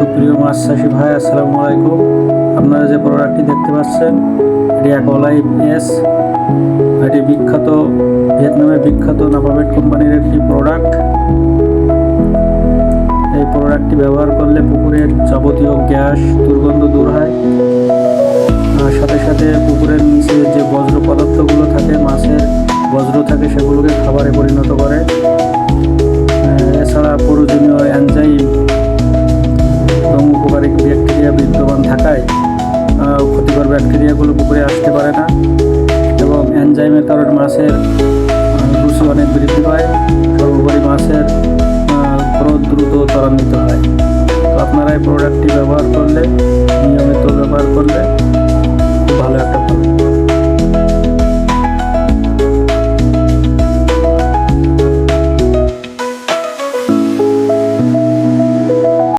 সুপ্রিয় মাছ চাষি ভাই, আসসালামু আলাইকুম। আপনারা যে প্রোডাক্টটি দেখতে পাচ্ছেন এটি অ্যাকোয়ালাইফ এস। এটি ভিয়েতনামের বিখ্যাত নাপামেট কোম্পানির একটি প্রোডাক্ট। এই প্রোডাক্টটি ব্যবহার করলে পুকুরের যাবতীয় গ্যাস দুর্গন্ধ দূর হয়। সাথে সাথে পুকুরের নিচে যে বজ্র পদার্থগুলো থাকে, মাছের বজ্র থাকে, সেগুলোকে খাবারে পরিণত করে। এছাড়া প্রয়োজনীয় এনজাইম এবং উপকারী ব্যাকটেরিয়া বিদ্যমান থাকায় ক্ষতিকর ব্যাকটেরিয়াগুলো পুকুরে আসতে পারে না এবং এনজাইমের কারণে মাছের রুচি অনেক বৃদ্ধি পায়। সর্বোপরি মাছের গ্রোথ দ্রুত ত্বরান্বিত হয়। তো আপনারা এই প্রোডাক্টটি ব্যবহার করলে, নিয়মিত ব্যবহার করলে